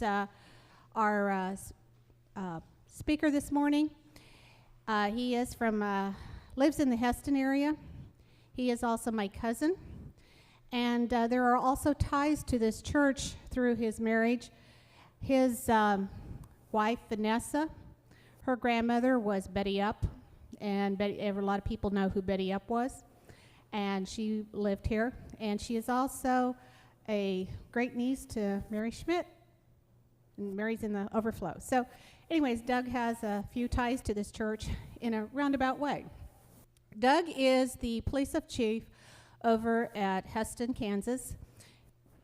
our speaker this morning. He is lives in the Hesston area. He is also my cousin. And there are also ties to this church through his marriage. His wife, Vanessa, her grandmother was Betty Up, and a lot of people know who Betty Up was, and she lived here. And she is also a great niece to Mary Schmidt, and Mary's in the overflow. So anyways, Doug has a few ties to this church in a roundabout way. Doug is the police chief over at Hesston, Kansas,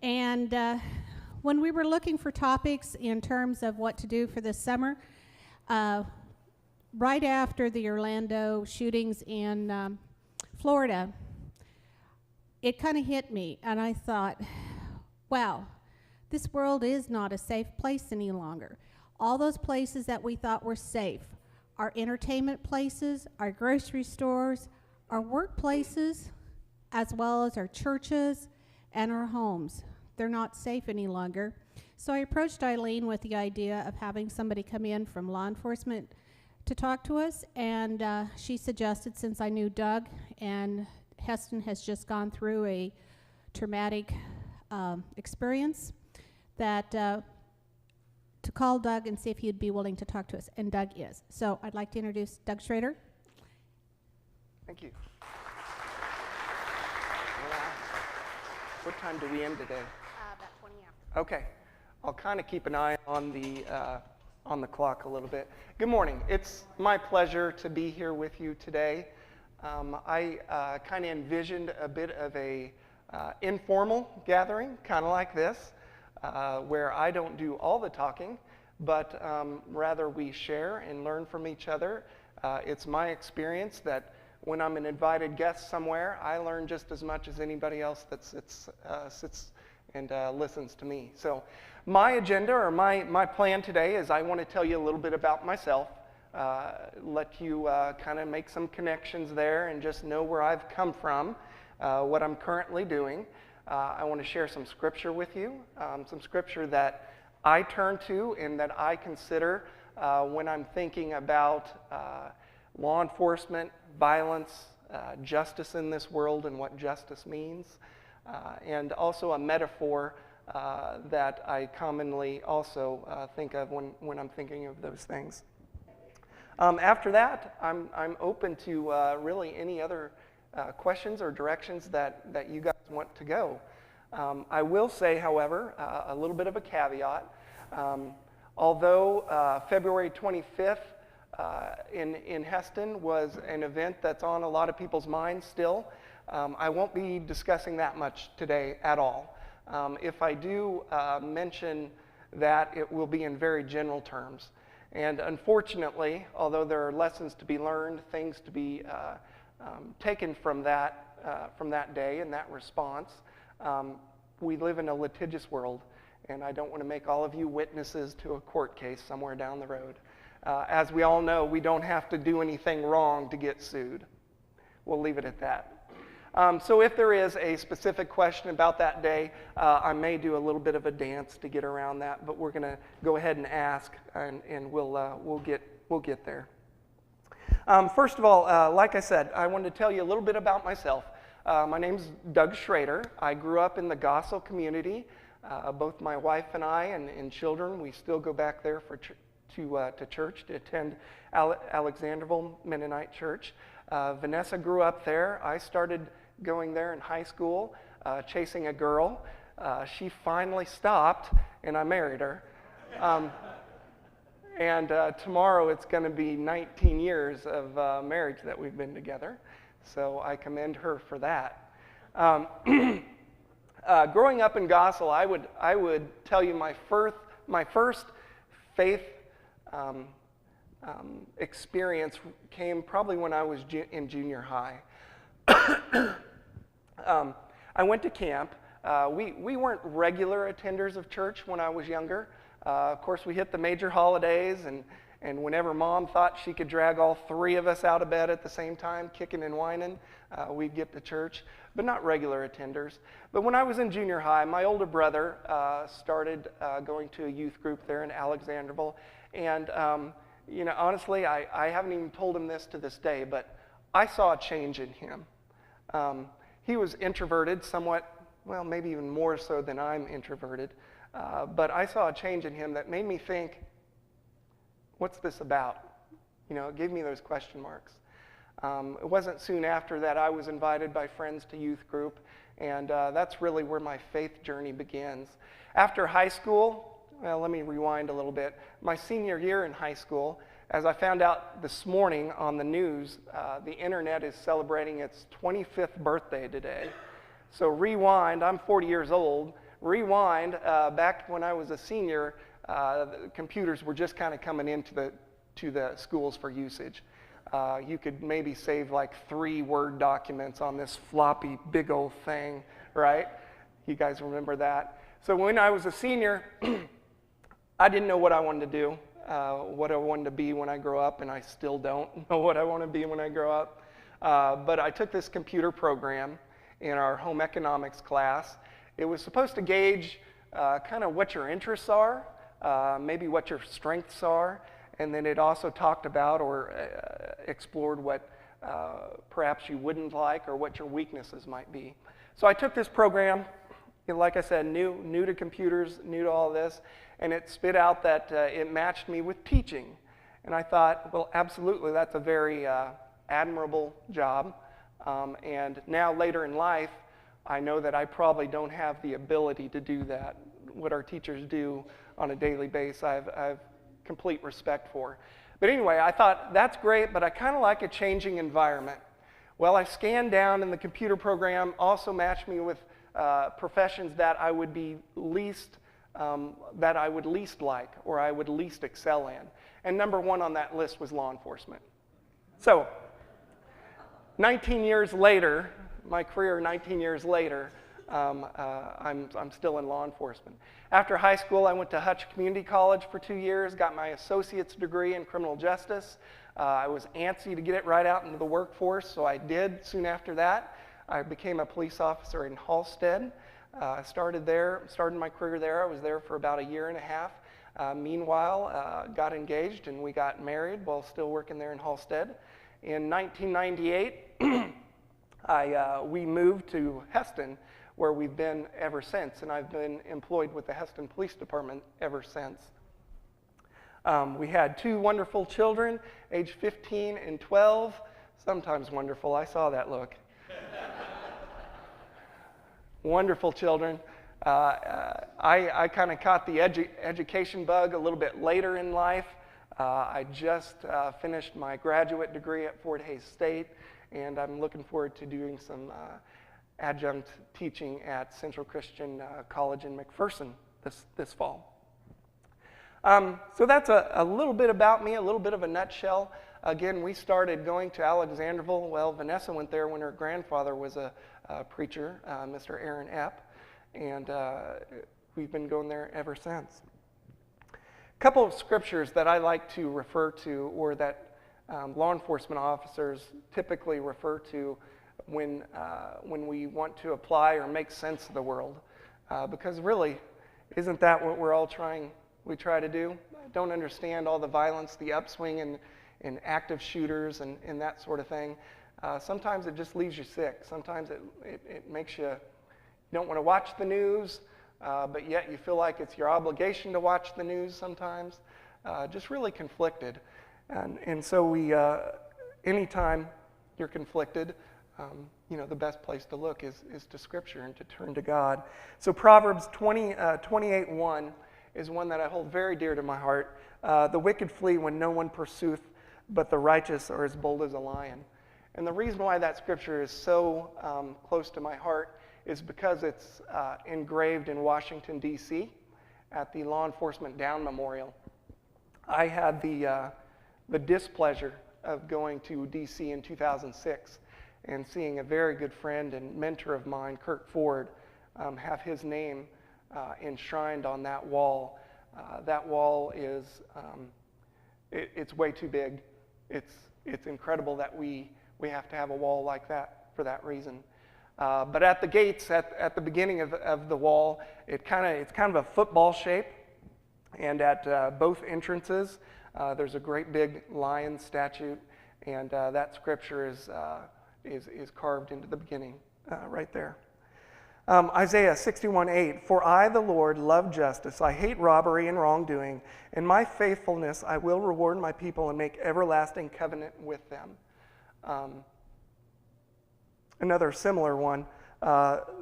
and when we were looking for topics in terms of what to do for this summer, right after the Orlando shootings in Florida, it kind of hit me, and I thought, wow, this world is not a safe place any longer. All those places that we thought were safe, our entertainment places, our grocery stores, our workplaces, as well as our churches and our homes, they're not safe any longer. So I approached Eileen with the idea of having somebody come in from law enforcement to talk to us, and she suggested, since I knew Doug, and Hesston has just gone through a traumatic experience, that to call Doug and see if he'd be willing to talk to us, and Doug is. So I'd like to introduce Doug Schroeder. Thank you. What time do we end today? About 20 after. Okay. I'll kind of keep an eye on the clock a little bit. Good morning. It's my pleasure to be here with you today. I kind of envisioned a bit of a informal gathering, kind of like this, where I don't do all the talking, but rather we share and learn from each other. It's my experience that when I'm an invited guest somewhere, I learn just as much as anybody else that sits and listens to me. So my agenda, or my plan today, is I want to tell you a little bit about myself, let you kind of make some connections there and just know where I've come from, what I'm currently doing. I want to share some scripture with you, some scripture that I turn to and that I consider when I'm thinking about law enforcement, violence, justice in this world and what justice means, and also a metaphor that I commonly also think of when I'm thinking of those things. After that, I'm open to really any other questions or directions that you guys want to go. I will say, however, a little bit of a caveat. Although February 25th in Hesston was an event that's on a lot of people's minds still, I won't be discussing that much today at all. If I do mention that, it will be in very general terms. And unfortunately, although there are lessons to be learned, things to be taken from that day and that response, we live in a litigious world, and I don't want to make all of you witnesses to a court case somewhere down the road. As we all know, we don't have to do anything wrong to get sued. We'll leave it at that. So if there is a specific question about that day, I may do a little bit of a dance to get around that, but we're going to go ahead and ask, and we'll get there. First of all, like I said, I wanted to tell you a little bit about myself. My name's Doug Schroeder. I grew up in the Gossel community. Both my wife and I and children, we still go back there to church, to attend Alexanderville Mennonite Church. Vanessa grew up there. I started going there in high school, chasing a girl. She finally stopped, and I married her. And tomorrow it's going to be 19 years of marriage that we've been together. So I commend her for that. Growing up in Gossel, I would tell you my first faith experience came probably when I was in junior high. I went to camp. We weren't regular attenders of church when I was younger. Of course, we hit the major holidays And whenever Mom thought she could drag all three of us out of bed at the same time, kicking and whining, we'd get to church, but not regular attenders. But when I was in junior high, my older brother started going to a youth group there in Alexanderville. And, honestly, I haven't even told him this to this day, but I saw a change in him. He was introverted somewhat, well, maybe even more so than I'm introverted. But I saw a change in him that made me think, what's this about? It gave me those question marks. It wasn't soon after that I was invited by friends to youth group, and that's really where my faith journey begins. After high school, well, let me rewind a little bit. My senior year in high school, as I found out this morning on the news, the internet is celebrating its 25th birthday today. So rewind, I'm 40 years old. Rewind, back when I was a senior, the computers were just kind of coming into the schools for usage. You could maybe save like 3 Word documents on this floppy big old thing, right? You guys remember that? So when I was a senior, I didn't know what I wanted to do, what I wanted to be when I grow up, and I still don't know what I want to be when I grow up. But I took this computer program in our home economics class. It was supposed to gauge kind of what your interests are, maybe what your strengths are, and then it also talked about or explored what perhaps you wouldn't like or what your weaknesses might be. So I took this program, like I said, new to computers, new to all this, and it spit out that it matched me with teaching. And I thought, well, absolutely, that's a very admirable job. And now later in life, I know that I probably don't have the ability to do that. What our teachers do on a daily basis, I have complete respect for. But anyway, I thought, that's great, but I kind of like a changing environment. Well, I scanned down, and the computer program also matched me with professions that I would be least like, or I would least excel in. And number 1 on that list was law enforcement. So, 19 years later, my career 19 years later, I'm still in law enforcement. After high school, I went to Hutch Community College for 2 years, got my associate's degree in criminal justice. I was antsy to get it right out into the workforce, so I did soon after that. I became a police officer in Halstead. Started my career there. I was there for about 1.5 years. Meanwhile, got engaged and we got married while still working there in Halstead. In 1998, we moved to Hesston, where we've been ever since, and I've been employed with the Hesston Police Department ever since. We had 2 wonderful children, age 15 and 12. Sometimes wonderful, I saw that look. Wonderful children. I kind of caught the education bug a little bit later in life. I just finished my graduate degree at Fort Hays State, and I'm looking forward to doing some adjunct teaching at Central Christian College in McPherson this fall. So that's a little bit about me, a little bit of a nutshell. Again, we started going to Alexanderville. Well, Vanessa went there when her grandfather was a preacher, Mr. Aaron Epp, and we've been going there ever since. A couple of scriptures that I like to refer to, or that law enforcement officers typically refer to when we want to apply or make sense of the world. Because really, isn't that what we try to do? Don't understand all the violence, the upswing in active shooters and that sort of thing. Sometimes it just leaves you sick. Sometimes it makes you don't want to watch the news, but yet you feel like it's your obligation to watch the news sometimes. Just really conflicted. And so anytime you're conflicted, the best place to look is to Scripture and to turn to God. So Proverbs 28:1 is one that I hold very dear to my heart. The wicked flee when no one pursueth, but the righteous are as bold as a lion. And the reason why that scripture is so close to my heart is because it's engraved in Washington, D.C. at the Law Enforcement Down Memorial. I had the displeasure of going to D.C. in 2006 and seeing a very good friend and mentor of mine, Kurt Ford, have his name enshrined on that wall. That wall is it's way too big. It's incredible that we have to have a wall like that for that reason. But at the gates, at the beginning of the wall, it's kind of a football shape, and at both entrances, there's a great big lion statue, and that scripture is carved into the beginning right there. Isaiah 61:8, "For I, the Lord, love justice. I hate robbery and wrongdoing. In my faithfulness I will reward my people and make everlasting covenant with them." Another similar one,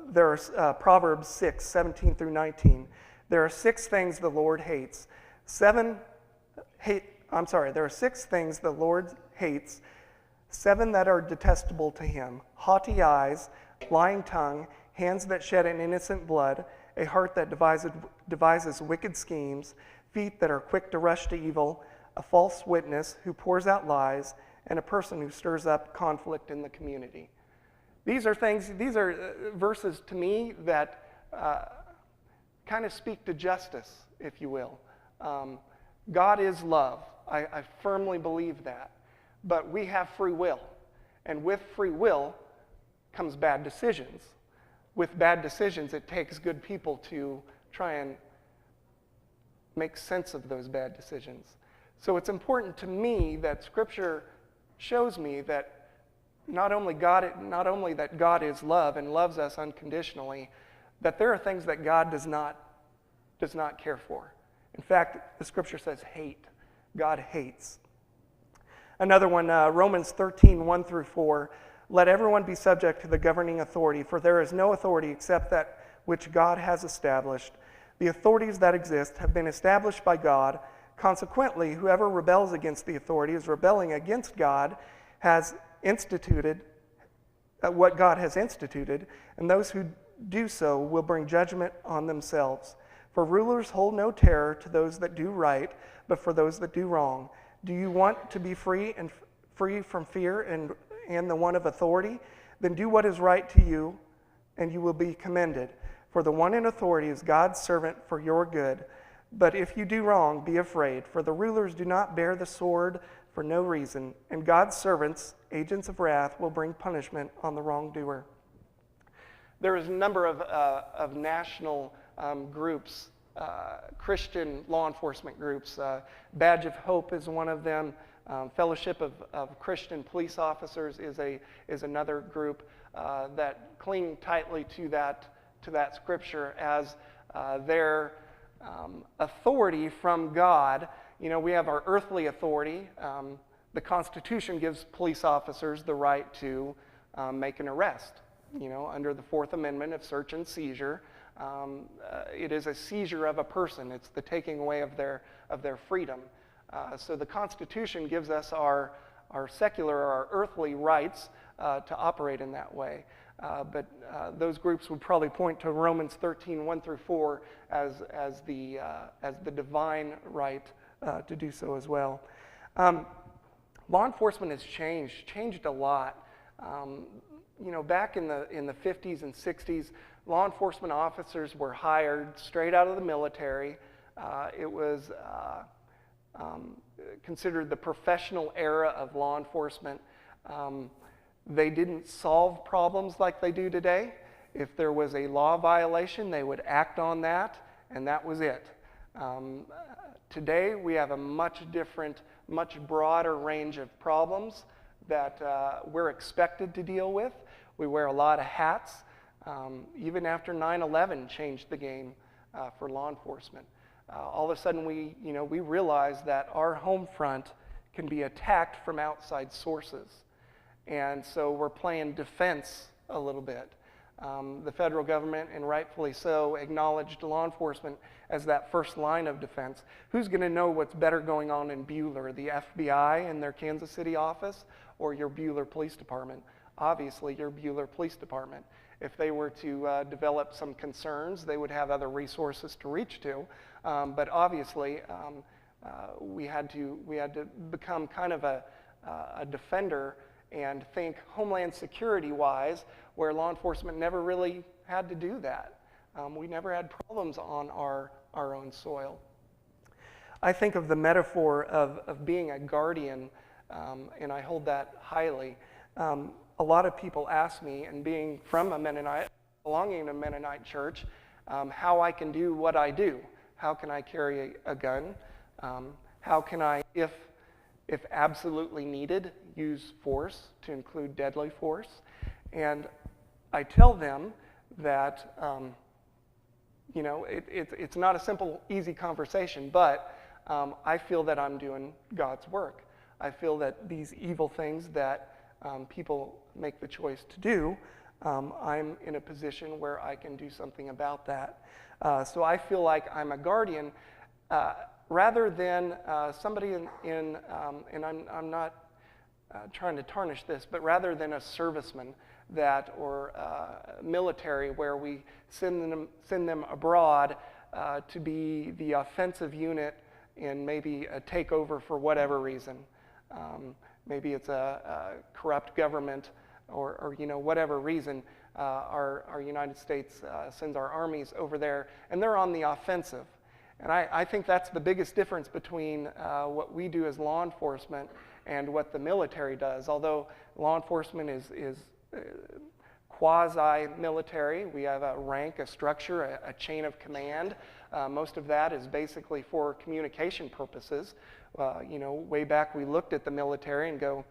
there's Proverbs 6:17 through 19. There are 6 things the Lord hates. There are 6 things the Lord hates, 7 that are detestable to him: haughty eyes, lying tongue, hands that shed an innocent blood, a heart that devises wicked schemes, feet that are quick to rush to evil, a false witness who pours out lies, and a person who stirs up conflict in the community. These are verses to me that kind of speak to justice, if you will. God is love. I firmly believe that. But we have free will. And with free will comes bad decisions. With bad decisions, it takes good people to try and make sense of those bad decisions. So it's important to me that Scripture shows me that not only that God is love and loves us unconditionally, that there are things that God does not care for. In fact, the Scripture says hate. God hates. Another one, Romans 13:1 through 4. "Let everyone be subject to the governing authority, for there is no authority except that which God has established. The authorities that exist have been established by God. Consequently, whoever rebels against the authority is rebelling against God, has instituted what God has instituted, and those who do so will bring judgment on themselves. For rulers hold no terror to those that do right, but for those that do wrong. Do you want to be free from fear and the one of authority? Then do what is right to you, and you will be commended. For the one in authority is God's servant for your good. But if you do wrong, be afraid, for the rulers do not bear the sword for no reason, and God's servants, agents of wrath, will bring punishment on the wrongdoer." There is a number of national groups, Christian law enforcement groups. Badge of Hope is one of them. Fellowship of Christian Police Officers is another group that cling tightly to that scripture as their authority from God. You know, we have our earthly authority. The Constitution gives police officers the right to make an arrest. You know, under the 4th Amendment of search and seizure, it is a seizure of a person. It's the taking away of their freedom. So the Constitution gives us our secular, our earthly rights to operate in that way. But those groups would probably point to Romans 13:1 through 4 as the divine right to do so as well. Law enforcement has changed a lot. You know, back in the 50s and 60s, law enforcement officers were hired straight out of the military. It was considered the professional era of law enforcement. They didn't solve problems like they do today. If there was a law violation, they would act on that, and that was it. Today, we have a much different, much broader range of problems that we're expected to deal with. We wear a lot of hats. Even after 9/11 changed the game for law enforcement. All of a sudden, we realize that our home front can be attacked from outside sources. And so we're playing defense a little bit. The federal government, and rightfully so, acknowledged law enforcement as that first line of defense. Who's going to know what's better going on in Buhler, the FBI in their Kansas City office, or your Buhler Police Department? Obviously, your Buhler Police Department. If they were to develop some concerns, they would have other resources to reach to. But obviously, we had to become kind of a defender and think Homeland Security-wise, where law enforcement never really had to do that. We never had problems on our own soil. I think of the metaphor of being a guardian, and I hold that highly. A lot of people ask me, and being from a Mennonite, belonging to a Mennonite church, how I can do what I do. How can I carry a gun? How can I, if absolutely needed, use force to include deadly force? And I tell them that, it's not a simple, easy conversation, but I feel that I'm doing God's work. I feel that these evil things that people make the choice to do, I'm in a position where I can do something about that. So I feel like I'm a guardian rather than somebody and I'm not trying to tarnish this, but rather than a serviceman or military where we send them abroad to be the offensive unit in maybe a takeover for whatever reason. Maybe it's a corrupt government or whatever reason. Our United States sends our armies over there, and they're on the offensive. And I think that's the biggest difference between what we do as law enforcement and what the military does. Although law enforcement is quasi-military, we have a rank, a structure, a chain of command. Most of that is basically for communication purposes. Way back we looked at the military and go,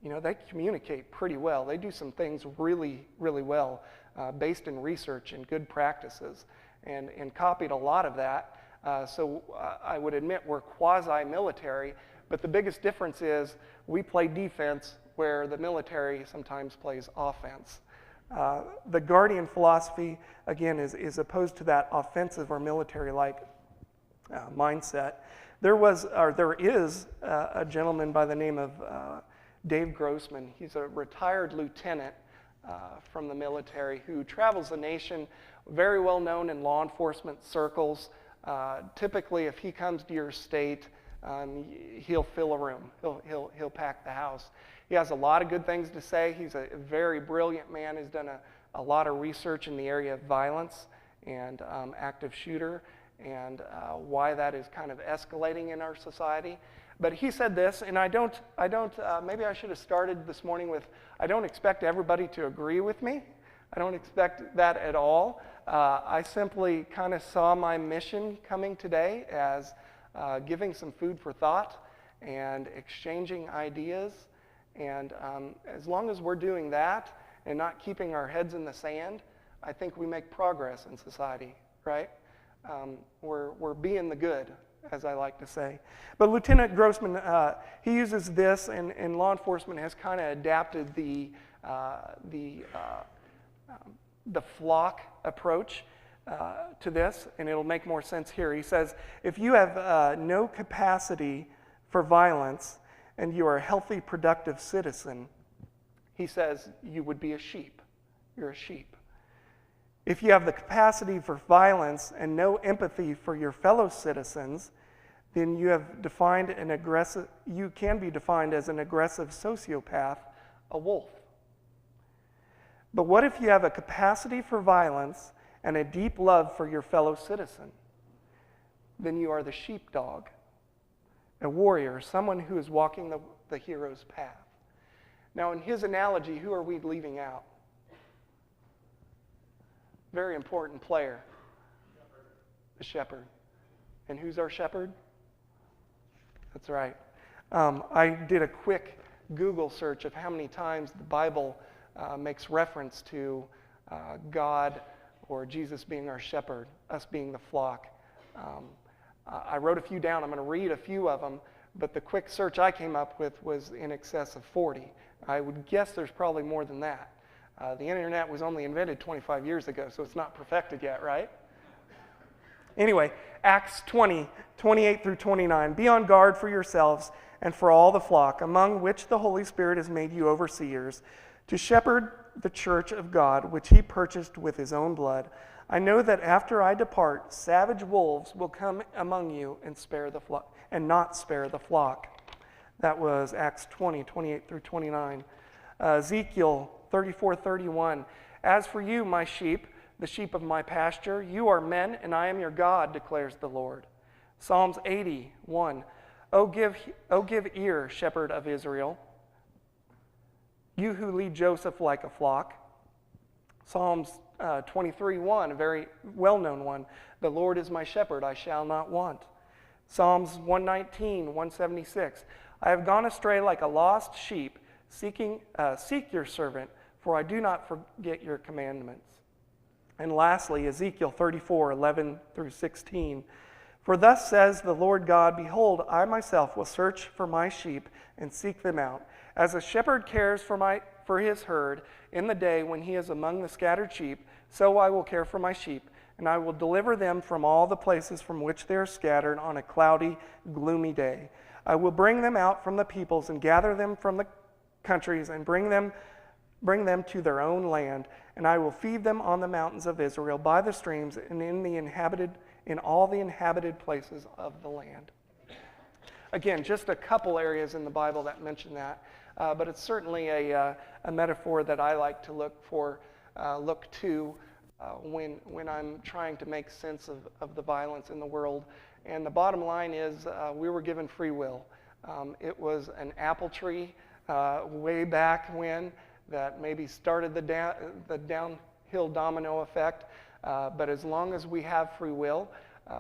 they communicate pretty well. They do some things really, really well based in research and good practices, and copied a lot of that. So I would admit we're quasi-military, but the biggest difference is we play defense where the military sometimes plays offense. The guardian philosophy, again, is opposed to that offensive or military-like mindset. There is a gentleman by the name of Dave Grossman. He's a retired lieutenant from the military who travels the nation, very well known in law enforcement circles. Typically, if he comes to your state, he'll fill a room. He'll pack the house. He has a lot of good things to say. He's a very brilliant man. He's done a lot of research in the area of violence and active shooter and why that is kind of escalating in our society. But he said this, and I don't. Maybe I should have started this morning with, I don't expect everybody to agree with me. I don't expect that at all. I simply kind of saw my mission coming today as giving some food for thought and exchanging ideas. And as long as we're doing that and not keeping our heads in the sand, I think we make progress in society, right? We're being the good, as I like to say. But Lieutenant Grossman, he uses this, and law enforcement has kind of adapted the flock approach to this, and it'll make more sense here. He says, if you have no capacity for violence and you are a healthy, productive citizen, he says you would be a sheep. You're a sheep. If you have the capacity for violence and no empathy for your fellow citizens, then you can be defined as an aggressive sociopath, a wolf. But what if you have a capacity for violence and a deep love for your fellow citizen? Then you are the sheepdog, a warrior, someone who is walking the hero's path. Now, in his analogy, who are we leaving out? Very important player. The shepherd. And who's our shepherd? That's right. I did a quick Google search of how many times the Bible makes reference to God or Jesus being our shepherd, us being the flock. I wrote a few down. I'm going to read a few of them, but the quick search I came up with was in excess of 40. I would guess there's probably more than that. The internet was only invented 25 years ago, so it's not perfected yet, right? Anyway, Acts 20, 28 through 29. Be on guard for yourselves and for all the flock, among which the Holy Spirit has made you overseers, to shepherd the church of God, which he purchased with his own blood. I know that after I depart, savage wolves will come among you and not spare the flock. That was Acts 20, 28 through 29. Ezekiel 34:31. As for you, my sheep, the sheep of my pasture, you are men, and I am your God, declares the Lord. Psalms 81. O give ear, shepherd of Israel, you who lead Joseph like a flock. Psalms 23:1, a very well-known one. The Lord is my shepherd, I shall not want. Psalms 119, 176. I have gone astray like a lost sheep. Seek your servant, for I do not forget your commandments. And lastly, Ezekiel 34, 11 through 16. For thus says the Lord God, behold, I myself will search for my sheep and seek them out. As a shepherd cares for his herd in the day when he is among the scattered sheep, so I will care for my sheep, and I will deliver them from all the places from which they are scattered on a cloudy, gloomy day. I will bring them out from the peoples and gather them from the countries and bring them to their own land, and I will feed them on the mountains of Israel, by the streams, and in all the inhabited places of the land. Again, just a couple areas in the Bible that mention that, but it's certainly a metaphor that I like to look to when I'm trying to make sense of the violence in the world. And the bottom line is we were given free will. It was an apple tree way back when that maybe started the downhill domino effect. But as long as we have free will,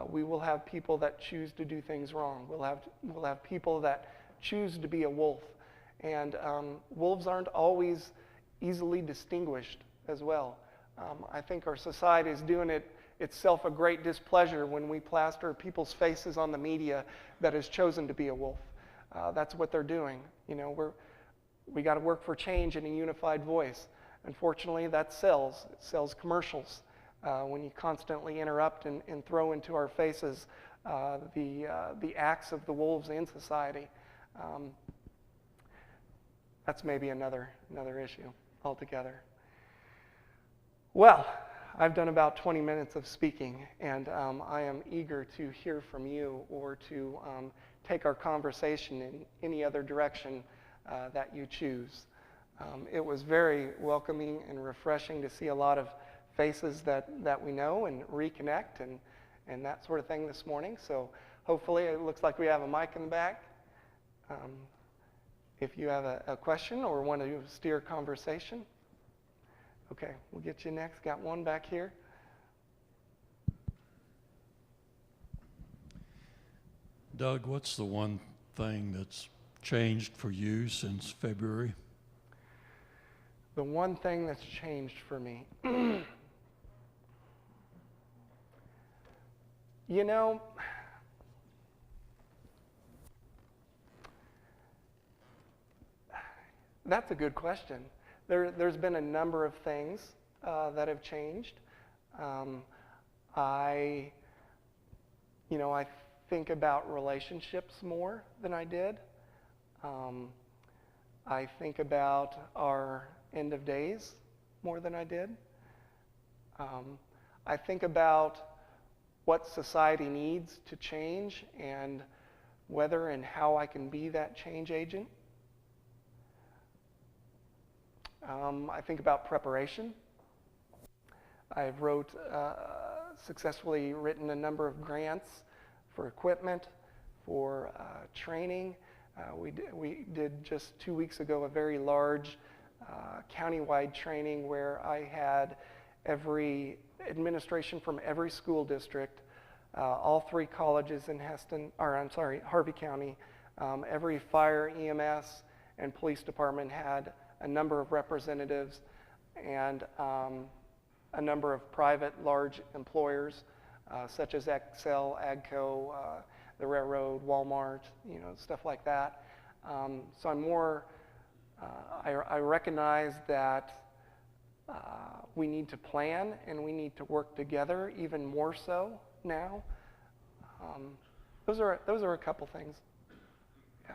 we will have people that choose to do things wrong. We'll have people that choose to be a wolf. And wolves aren't always easily distinguished as well. I think our society is doing itself a great displeasure when we plaster people's faces on the media that has chosen to be a wolf. That's what they're doing. You know, we got to work for change in a unified voice. Unfortunately, that sells. It sells commercials. When you constantly interrupt and throw into our faces the acts of the wolves in society. That's maybe another issue altogether. Well, I've done about 20 minutes of speaking, and I am eager to hear from you or to take our conversation in any other direction that you choose. It was very welcoming and refreshing to see a lot of faces that we know and reconnect and that sort of thing this morning. So hopefully it looks like we have a mic in the back. If you have a question or want to steer conversation. Okay, we'll get you next. Got one back here. Doug, what's the one thing that's changed for you since February? The one thing that's changed for me. You know, that's a good question. There's been a number of things that have changed. I think about relationships more than I did. I think about our end of days more than I did. I think about what society needs to change and whether and how I can be that change agent. I think about preparation. I've successfully written a number of grants for equipment, for training. We did just 2 weeks ago a very large countywide training where I had every administration from every school district, all 3 colleges in Harvey County, every fire, EMS, and police department had a number of representatives and a number of private large employers such as Excel, AGCO, the railroad, Walmart, stuff like that. So I'm more, I recognize that we need to plan and we need to work together even more so now. Those are a couple things. Yeah.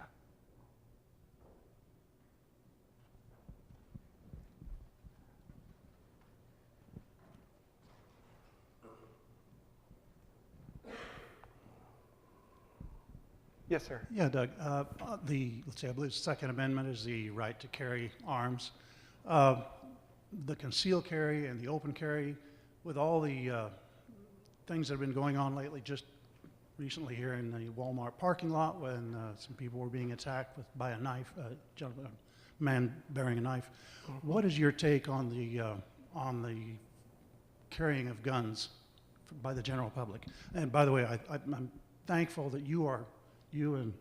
Yes, sir. Yeah, Doug. I believe the Second Amendment is the right to carry arms. The concealed carry and the open carry, with all the things that have been going on lately, just recently here in the Walmart parking lot when some people were being attacked by a knife, a man bearing a knife. What is your take on the carrying of guns by the general public? And by the way, I'm thankful that you and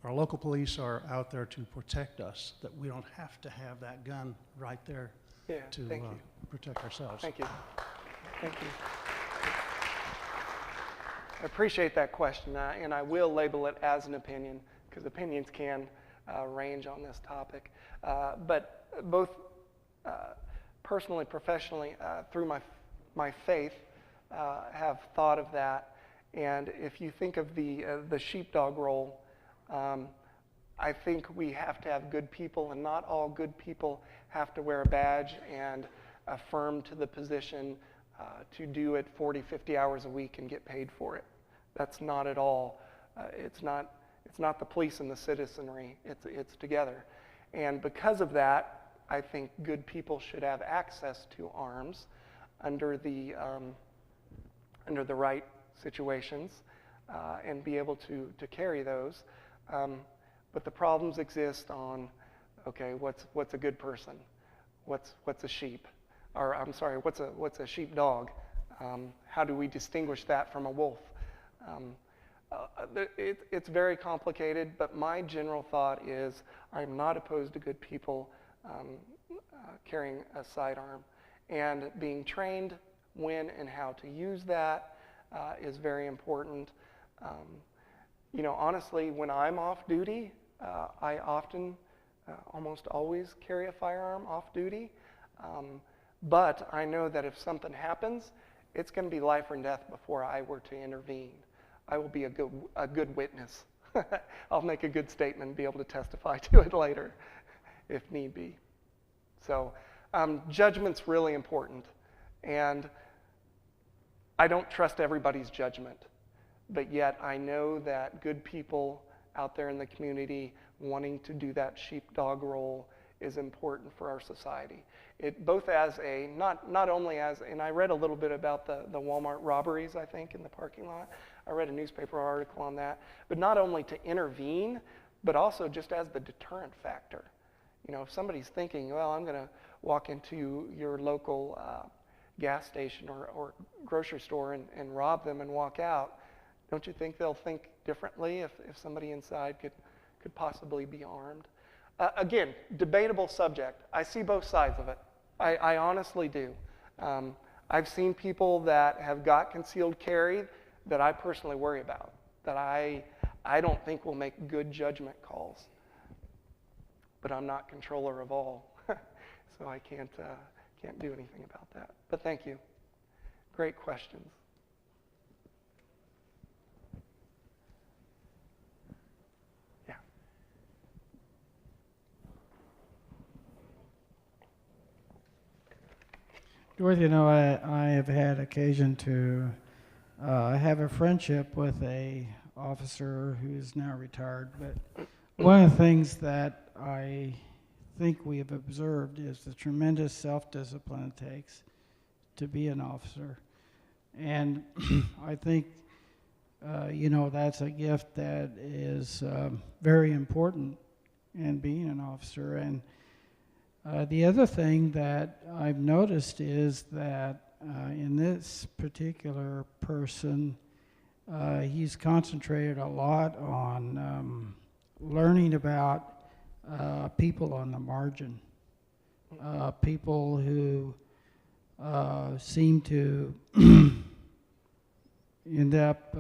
our local police are out there to protect us, that we don't have to have that gun right there to protect ourselves. Thank you. Thank you. I appreciate that question, and I will label it as an opinion, because opinions can range on this topic. But both personally, professionally, through my faith, have thought of that. And if you think of the sheepdog role, I think we have to have good people, and not all good people have to wear a badge and affirm to the position to do it 40, 50 hours a week and get paid for it. That's not at all. It's not the police and the citizenry. It's together. And because of that, I think good people should have access to arms under the right situations and be able to carry those. But the problems exist on, okay, what's a good person? What's a sheep? Or I'm sorry, what's a sheepdog? How do we distinguish that from a wolf? It's very complicated, but my general thought is I'm not opposed to good people carrying a sidearm. And being trained when and how to use that is very important. You know, honestly, when I'm off duty, I often, almost always carry a firearm off duty. But I know that if something happens, it's going to be life or death before I were to intervene. I will be a good witness. I'll make a good statement and be able to testify to it later if need be. So judgment's really important. And I don't trust everybody's judgment. But yet I know that good people out there in the community wanting to do that sheepdog role is important for our society. It both as a, not only as, and I read a little bit about the Walmart robberies, I think, in the parking lot. I read a newspaper article on that. But not only to intervene, but also just as the deterrent factor. You know, if somebody's thinking, well, I'm going to walk into your local gas station or grocery store and rob them and walk out, don't you think they'll think differently if somebody inside could possibly be armed? Again, debatable subject. I see both sides of it. I honestly do. I've seen people that have got concealed carry that I personally worry about, that I don't think will make good judgment calls. But I'm not controller of all, so I can't do anything about that. But thank you. Great questions. Dorothy, you know, I have had occasion to have a friendship with a officer who is now retired, but one of the things that I think we have observed is the tremendous self-discipline it takes to be an officer. And I think, you know, that's a gift that is very important in being an officer. And the other thing that I've noticed is that in this particular person, he's concentrated a lot on learning about people on the margin, people who seem to end up,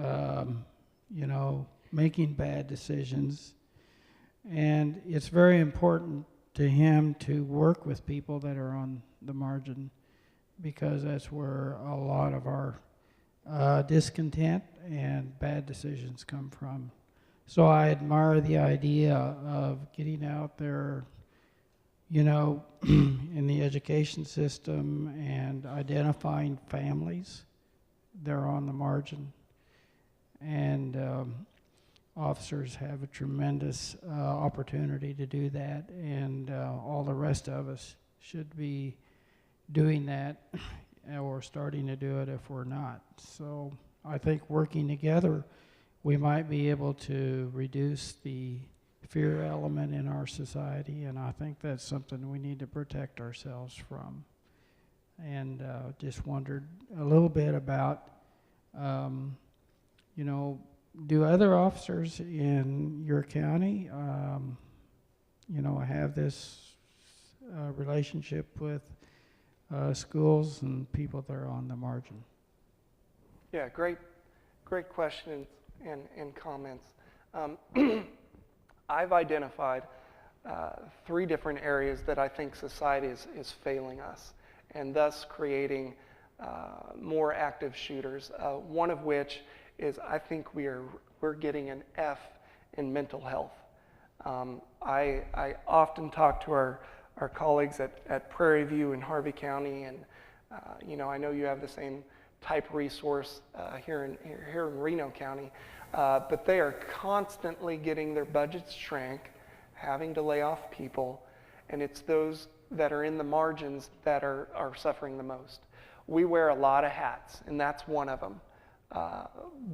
you know, making bad decisions. And it's very important to him to work with people that are on the margin, because that's where a lot of our discontent and bad decisions come from. So I admire the idea of getting out there, you know, in the education system and identifying families that are on the margin. And officers have a tremendous opportunity to do that, and all the rest of us should be doing that or starting to do it if we're not. So I think working together we might be able to reduce the fear element in our society, and I think that's something we need to protect ourselves from. And just wondered a little bit about, you know, do other officers in your county, you know, have this relationship with schools and people that are on the margin? Yeah, great questions and comments. I've identified 3 different areas that I think society is failing us, and thus creating more active shooters. One of which is, I think we're getting an F in mental health. I often talk to our colleagues at Prairie View in Harvey County, and you know, I know you have the same type resource here in Reno County, but they are constantly getting their budgets shrank, having to lay off people, and it's those that are in the margins that are suffering the most. We wear a lot of hats, and that's one of them.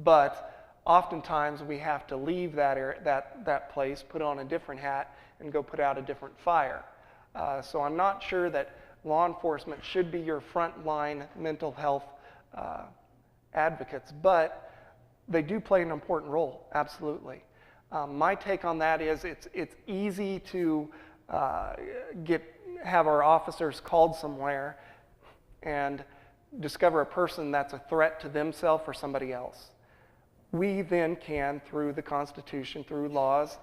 But oftentimes we have to leave that place, put on a different hat, and go put out a different fire. So I'm not sure that law enforcement should be your frontline mental health advocates, but they do play an important role, absolutely. My take on that is it's easy to have our officers called somewhere and discover a person that's a threat to themselves or somebody else. We then can, through the Constitution, through laws,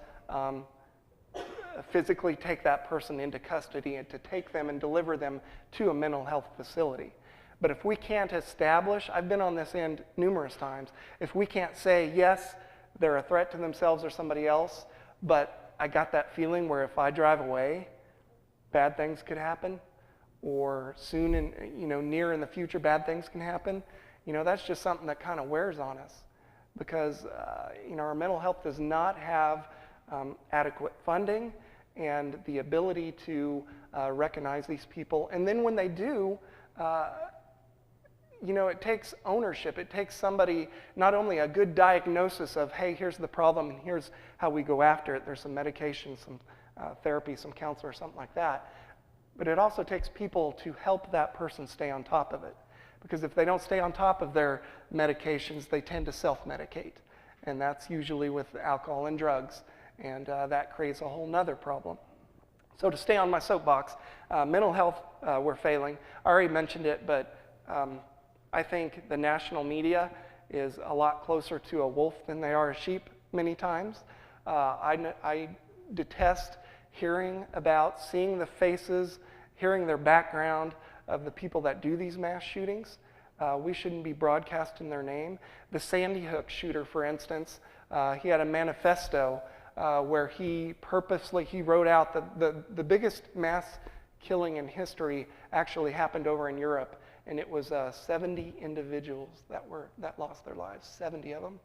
physically take that person into custody and to take them and deliver them to a mental health facility. But if we can't establish, I've been on this end numerous times, if we can't say, yes, they're a threat to themselves or somebody else, but I got that feeling where if I drive away, bad things could happen, or soon in, you know, near in the future, bad things can happen, you know, that's just something that kind of wears on us, because you know, our mental health does not have adequate funding and the ability to recognize these people. And then when they do, you know, it takes ownership. It takes somebody, not only a good diagnosis of, hey, here's the problem and here's how we go after it. There's some medication, some therapy, some counselor, something like that. But it also takes people to help that person stay on top of it. Because if they don't stay on top of their medications, they tend to self-medicate. And that's usually with alcohol and drugs. And that creates a whole nother problem. So to stay on my soapbox, mental health, we're failing. I already mentioned it, but I think the national media is a lot closer to a wolf than they are a sheep many times. I detest hearing about, seeing the faces, hearing their background of the people that do these mass shootings. We shouldn't be broadcasting their name. The Sandy Hook shooter, for instance, he had a manifesto where he wrote out the biggest mass killing in history actually happened over in Europe, and it was 70 individuals that lost their lives, 70 of them.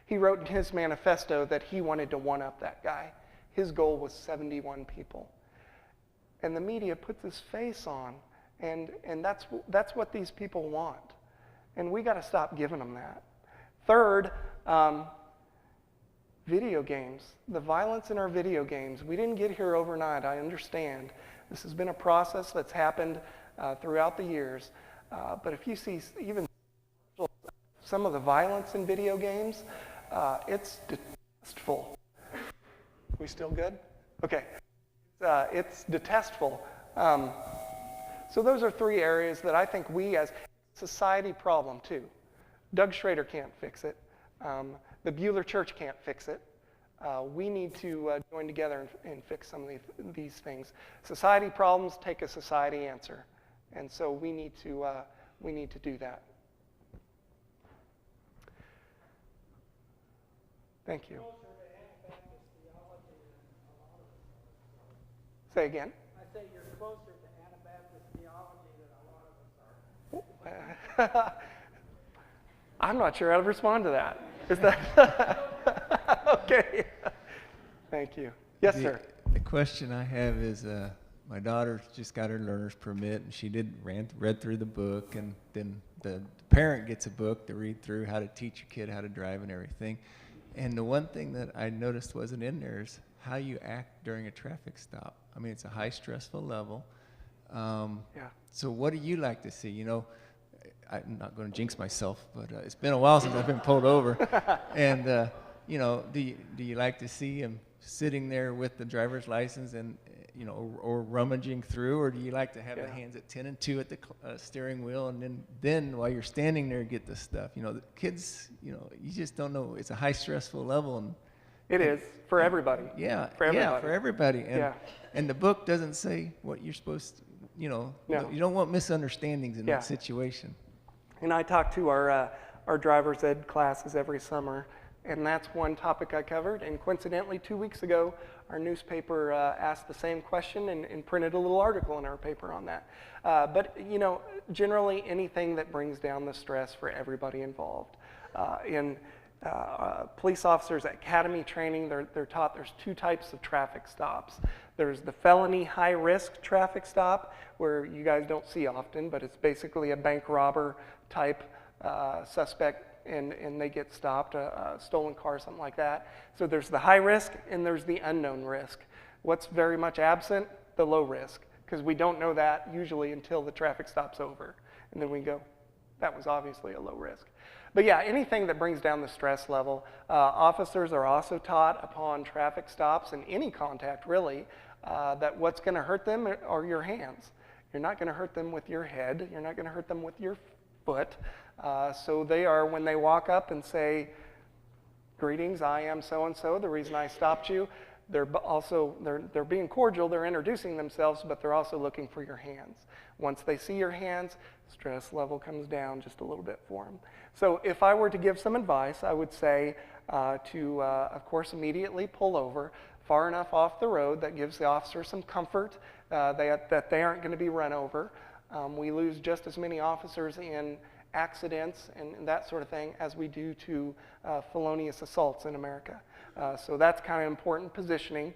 He wrote in his manifesto that he wanted to one-up that guy. His goal was 71 people. And the media puts his face on, and that's what these people want. And we got to stop giving them that. Third, video games. The violence in our video games. We didn't get here overnight, I understand. This has been a process that's happened throughout the years. But if you see even some of the violence in video games, it's detestful. We still good? Okay. It's detestful. So those are 3 areas that I think we as society problem too. Doug Schroeder can't fix it. The Buhler Church can't fix it. We need to join together and fix some of these things. Society problems take a society answer, and so we need to do that. Thank you. Say again. I say you're closer to Anabaptist theology than a lot of us are. I'm not sure how to respond to that. Is that okay? Thank you. Yes, sir. The question I have is, my daughter just got her learner's permit, and she read through the book, and then the parent gets a book to read through how to teach your kid how to drive and everything. And the one thing that I noticed wasn't in there is how you act during a traffic stop. I mean, it's a high stressful level. Yeah. So what do you like to see? You know, I'm not going to jinx myself, but it's been a while since I've been pulled over. And, you know, do you like to see him sitting there with the driver's license and, you know, or rummaging through, or do you like to have the hands at 10 and 2 at the steering wheel, and then while you're standing there, get the stuff? You know, the kids, you know, you just don't know. It's a high stressful level, and It is for everybody. yeah, For everybody. yeah, for everybody. And Yeah. and the book doesn't say what you're supposed to, you know. No. You don't want misunderstandings in Yeah. that situation. And I talk to our driver's ed classes every summer, and that's one topic I covered. And coincidentally, 2 weeks ago, our newspaper asked the same question and printed a little article in our paper on that. But, you know, generally anything that brings down the stress for everybody involved. Police officers at academy training, they're taught there's 2 types of traffic stops. There's the felony high-risk traffic stop, where you guys don't see often, but it's basically a bank robber type suspect, and they get stopped, a stolen car, something like that. So there's the high risk and there's the unknown risk. What's very much absent? The low risk, because we don't know that usually until the traffic stop's over. And then we go, that was obviously a low risk. But yeah, anything that brings down the stress level. Officers are also taught upon traffic stops and any contact really, that what's gonna hurt them are your hands. You're not gonna hurt them with your head. You're not gonna hurt them with your foot. So they are, when they walk up and say, greetings, I am so-and-so, the reason I stopped you, they're being cordial, they're introducing themselves, but they're also looking for your hands. Once they see your hands, stress level comes down just a little bit for them. So if I were to give some advice, I would say to, of course, immediately pull over far enough off the road that gives the officer some comfort that they aren't going to be run over. We lose just as many officers in accidents and that sort of thing as we do to felonious assaults in America. So that's kind of important positioning.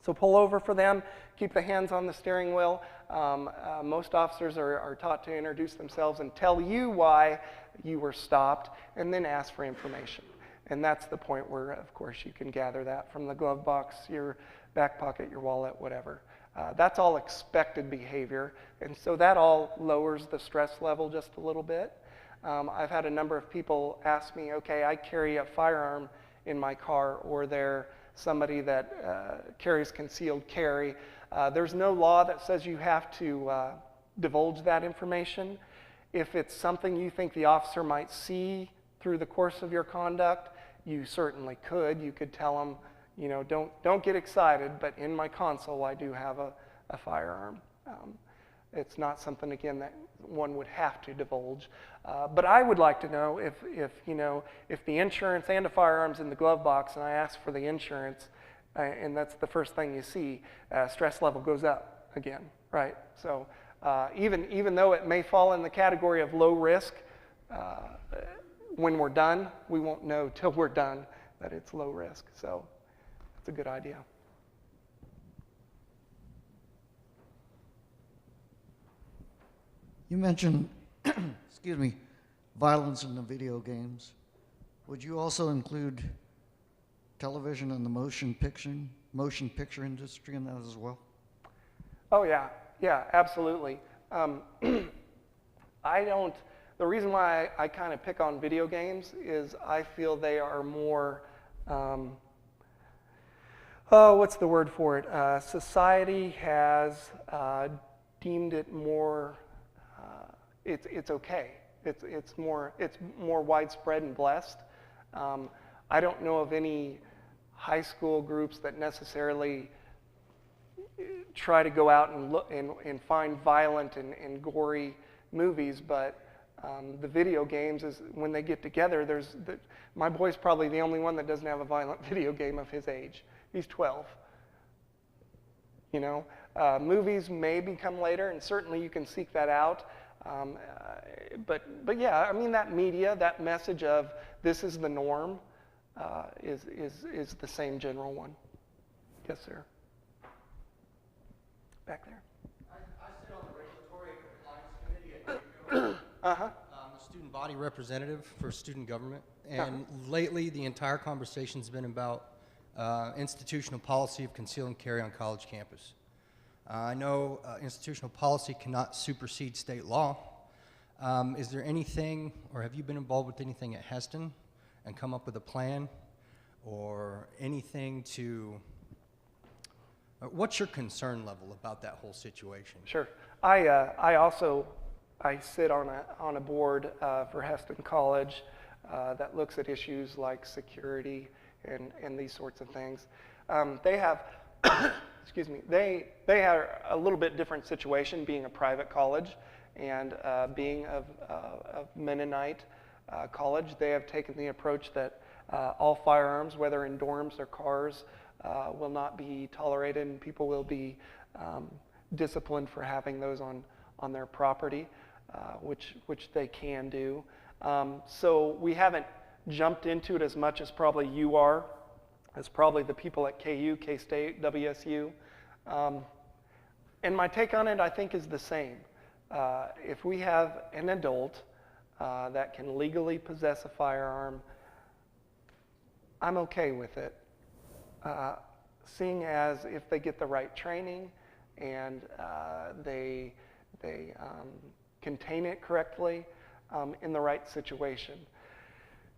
So pull over for them, keep the hands on the steering wheel. Most officers are taught to introduce themselves and tell you why you were stopped, and then ask for information. And that's the point where, of course, you can gather that from the glove box, your back pocket, your wallet, whatever. That's all expected behavior, and so that all lowers the stress level just a little bit. I've had a number of people ask me, okay, I carry a firearm in my car, or they're somebody that carries concealed carry. There's no law that says you have to divulge that information. If it's something you think the officer might see through the course of your conduct, you certainly could. You could tell them, you know, don't get excited, but in my console I do have a firearm. It's not something, again, that one would have to divulge. But I would like to know if the insurance and a firearm's in the glove box, and I ask for the insurance, and that's the first thing you see, stress level goes up again, right? So even though it may fall in the category of low risk, when we're done, we won't know till we're done that it's low risk. So it's a good idea. You mentioned, excuse me, violence in the video games. Would you also include television and the motion picture industry in that as well? Oh yeah, absolutely. The reason why I kind of pick on video games is I feel they are more, what's the word for it? Society has deemed it more, it's okay. It's more widespread and blessed. I don't know of any high school groups that necessarily try to go out and look and find violent and gory movies, but the video games is when they get together. My boy's probably the only one that doesn't have a violent video game of his age. He's 12. You know, movies may become later, and certainly you can seek that out. But yeah, I mean, that media, that message of this is the norm, is the same general one. Yes, sir. Back there. I sit on the regulatory compliance committee at UCO. Uh-huh. The student body representative for student government, and lately the entire conversation's been about institutional policy of conceal and carry on college campus. I know institutional policy cannot supersede state law. Is there anything, or have you been involved with anything at Hesston and come up with a plan or anything to, what's your concern level about that whole situation? Sure. I sit on a board for Hesston College that looks at issues like security and these sorts of things. They have, excuse me, they have a little bit different situation being a private college and being of Mennonite college. They have taken the approach that all firearms, whether in dorms or cars, will not be tolerated, and people will be disciplined for having those on their property, which they can do. So we haven't jumped into it as much as probably you are, as probably the people at KU, K-State, WSU. And my take on it, I think, is the same. If we have an adult that can legally possess a firearm, I'm okay with it. Seeing as if they get the right training and they contain it correctly in the right situation.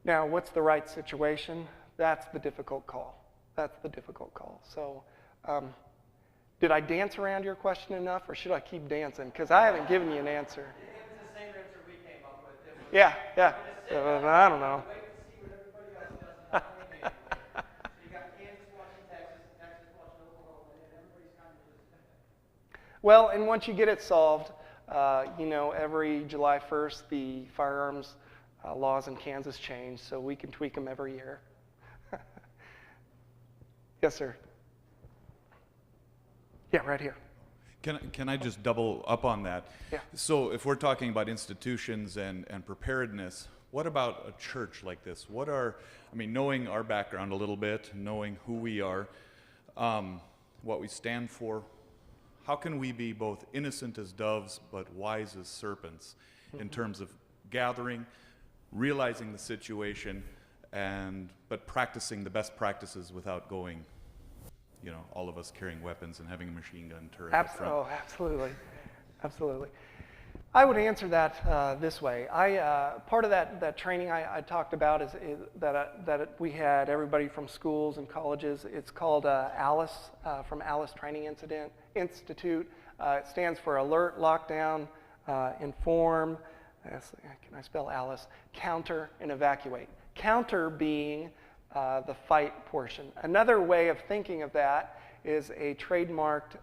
Now, what's the right situation? That's the difficult call. That's the difficult call. So, did I dance around your question enough, or should I keep dancing? Because I haven't given you an answer. It was the same answer we came up with. Yeah, yeah. So, I don't know. Well, and once you get it solved, you know, every July 1st, the firearms laws in Kansas change, so we can tweak them every year. Yes, sir. Yeah, right here. Can I just double up on that? Yeah. So if we're talking about institutions and preparedness, what about a church like this? What are, I mean, knowing our background a little bit, knowing who we are, what we stand for, how can we be both innocent as doves but wise as serpents in terms of gathering, realizing the situation, but practicing the best practices without going, you know, all of us carrying weapons and having a machine gun turret up front? Oh, absolutely. Absolutely. I would answer that this way. Part of that training I talked about is that we had everybody from schools and colleges. It's called ALICE, from Alice Training Institute. It stands for Alert, Lockdown, Inform, can I spell ALICE? Counter and Evacuate. Counter being the fight portion. Another way of thinking of that is a trademarked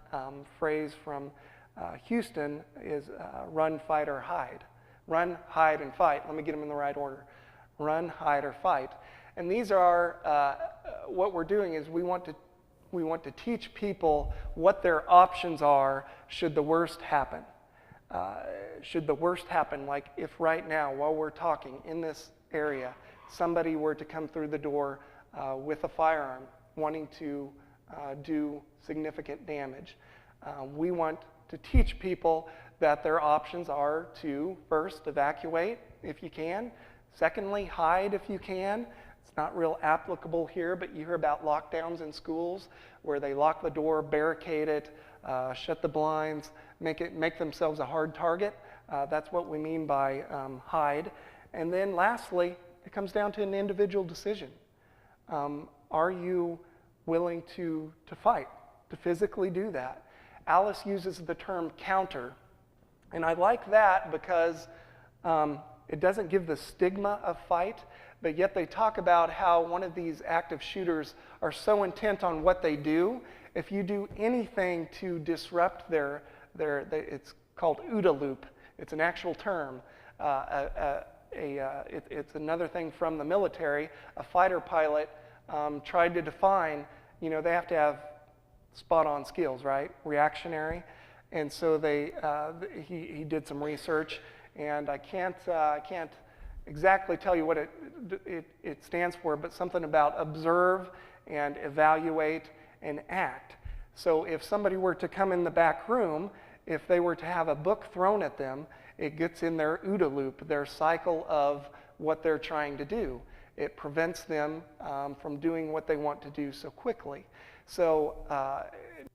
phrase from Houston is run, fight, or hide. Run, hide, and fight. Let me get them in the right order. Run, hide, or fight. And these are, what we're doing is we want to teach people what their options are should the worst happen. Should the worst happen, like if right now, while we're talking in this area, somebody were to come through the door with a firearm wanting to do significant damage. We want to teach people that their options are to first evacuate if you can, secondly hide if you can. It's not real applicable here, but you hear about lockdowns in schools where they lock the door, barricade it, shut the blinds, make themselves a hard target. That's what we mean by hide. And then lastly, it comes down to an individual decision. Are you willing to fight, to physically do that? Alice uses the term counter, and I like that because it doesn't give the stigma of fight, but yet they talk about how one of these active shooters are so intent on what they do. If you do anything to disrupt it's called OODA loop. It's an actual term. It's another thing from the military. A fighter pilot tried to define, you know, they have to have spot-on skills, right? Reactionary. And so he did some research, and I can't exactly tell you what it stands for, but something about observe and evaluate and act. So if somebody were to come in the back room, if they were to have a book thrown at them It gets in their OODA loop, their cycle of what they're trying to do. It prevents them from doing what they want to do so quickly. So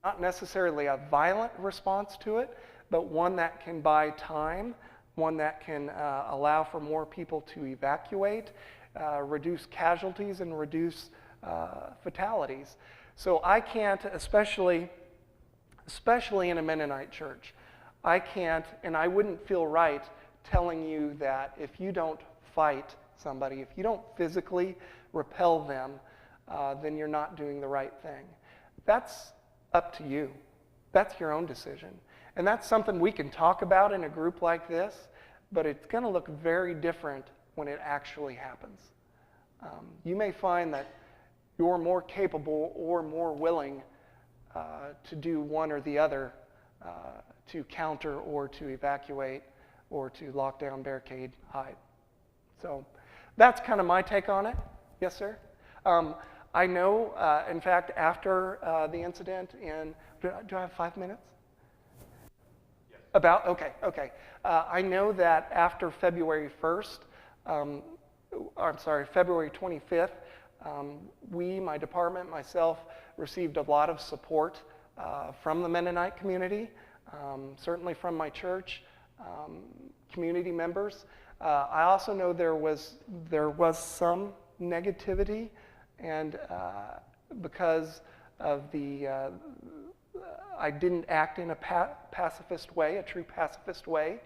not necessarily a violent response to it, but one that can buy time, one that can allow for more people to evacuate, reduce casualties, and reduce fatalities. So I can't, especially in a Mennonite church, I can't, and I wouldn't feel right telling you that if you don't fight somebody, if you don't physically repel them, then you're not doing the right thing. That's up to you. That's your own decision. And that's something we can talk about in a group like this, but it's going to look very different when it actually happens. You may find that you're more capable or more willing to do one or the other, to counter or to evacuate or to lock down, barricade, hide. So that's kind of my take on it. Yes, sir? I know, in fact, after the incident do I have 5 minutes? Yes. Okay. I know that after February 1st, February 25th, my department, myself, received a lot of support from the Mennonite community, certainly from my church, community members. I also know there was some negativity, and because of I didn't act in a pacifist way, a true pacifist way.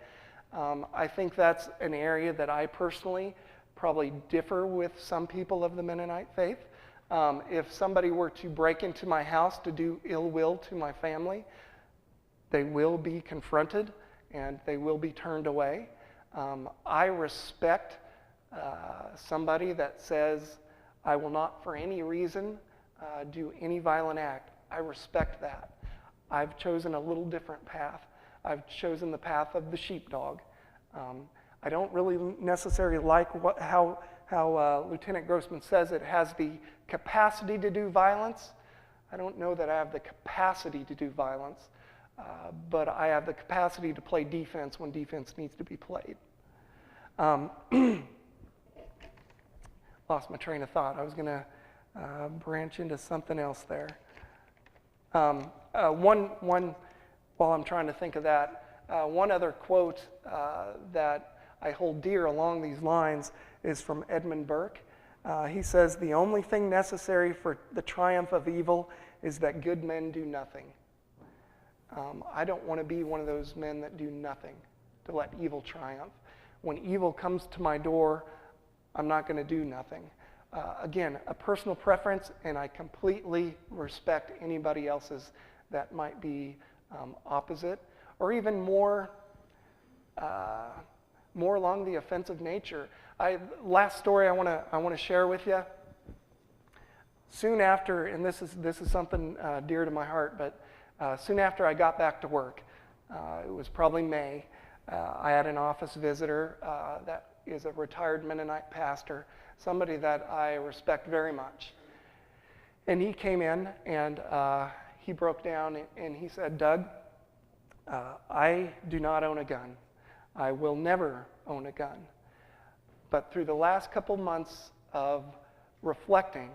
I think that's an area that I personally probably differ with some people of the Mennonite faith. If somebody were to break into my house to do ill will to my family, they will be confronted and they will be turned away. I respect somebody that says, I will not for any reason do any violent act. I respect that. I've chosen a little different path. I've chosen the path of the sheepdog. I don't really necessarily like how Lieutenant Grossman says it has the capacity to do violence. I don't know that I have the capacity to do violence, but I have the capacity to play defense when defense needs to be played. Lost my train of thought. I was going to branch into something else there. While I'm trying to think of that, one other quote that I hold dear along these lines is from Edmund Burke. He says, "The only thing necessary for the triumph of evil is that good men do nothing." I don't want to be one of those men that do nothing to let evil triumph. When evil comes to my door, I'm not going to do nothing. Again, a personal preference, and I completely respect anybody else's that might be opposite, or even more along the offensive nature. Last story I want to share with you. Soon after, and this is something dear to my heart, but soon after I got back to work, it was probably May. I had an office visitor that is a retired Mennonite pastor, somebody that I respect very much. And he came in and he broke down and he said, "Doug, I do not own a gun. I will never own a gun. But through the last couple months of reflecting,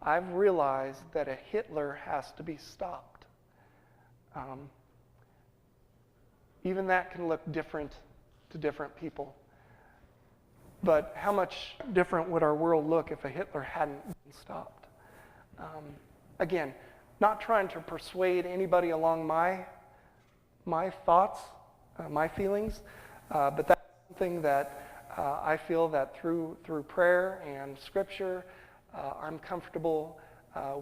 I've realized that a Hitler has to be stopped." Even that can look different to different people. But how much different would our world look if a Hitler hadn't been stopped? Again, not trying to persuade anybody along my thoughts, my feelings, but that's something that I feel that through prayer and scripture, I'm comfortable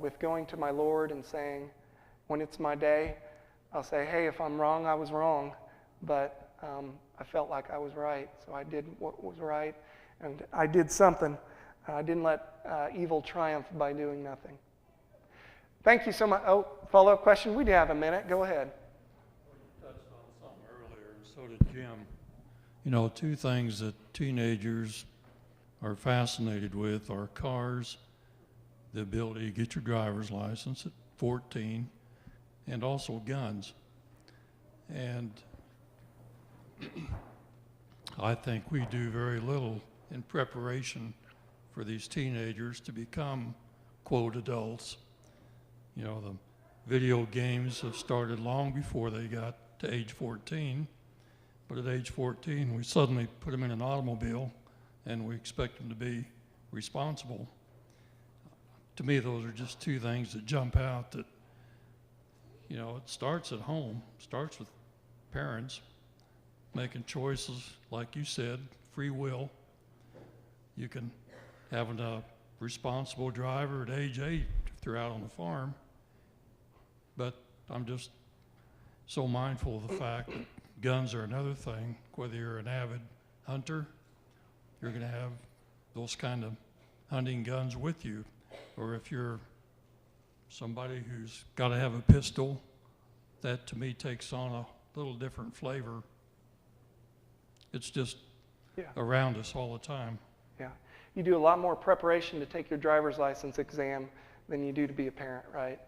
with going to my Lord and saying, when it's my day, I'll say, hey, if I'm wrong, I was wrong, but I felt like I was right, so I did what was right, and I did something. I didn't let evil triumph by doing nothing. Thank you so much. Oh, follow-up question? We do have a minute. Go ahead. Well, you touched on something earlier, and so did Jim. You know, two things that teenagers are fascinated with are cars, the ability to get your driver's license at 14, and also guns. And I think we do very little in preparation for these teenagers to become, quote, adults. You know, the video games have started long before they got to age 14, but at age 14, we suddenly put them in an automobile and we expect them to be responsible. To me, those are just two things that jump out that, you know, it starts at home, starts with parents making choices, like you said, free will. You can have a responsible driver at age 8 if they're out on the farm. But I'm just so mindful of the fact that guns are another thing. Whether you're an avid hunter, you're going to have those kind of hunting guns with you. Or if you're somebody who's got to have a pistol, that to me takes on a little different flavor. It's just around us all the time. Yeah. You do a lot more preparation to take your driver's license exam than you do to be a parent, right?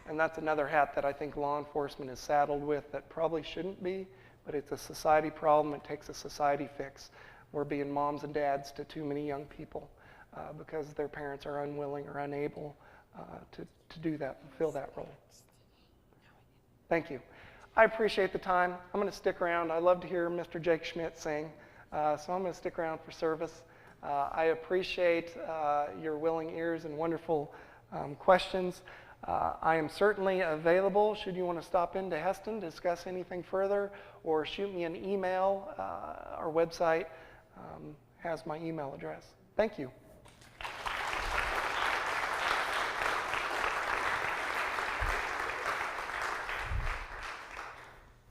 And that's another hat that I think law enforcement is saddled with that probably shouldn't be, but it's a society problem. It takes a society fix. We're being moms and dads to too many young people because their parents are unwilling or unable to do that, fulfill that role. Thank you. I appreciate the time. I'm going to stick around. I love to hear Mr. Jake Schmidt sing, so I'm going to stick around for service. I appreciate your willing ears and wonderful questions. I am certainly available should you want to stop into Hesston, discuss anything further, or shoot me an email. Our website has my email address. Thank you.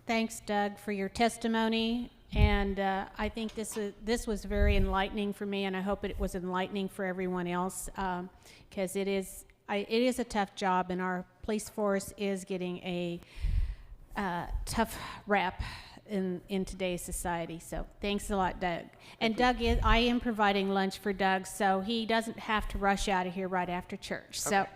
Thanks, Doug, for your testimony. And I think this was very enlightening for me, and I hope it was enlightening for everyone else, because it is a tough job, and our police force is getting a tough rap in today's society. So thanks a lot, Doug. And I am providing lunch for Doug, so he doesn't have to rush out of here right after church. So. Okay.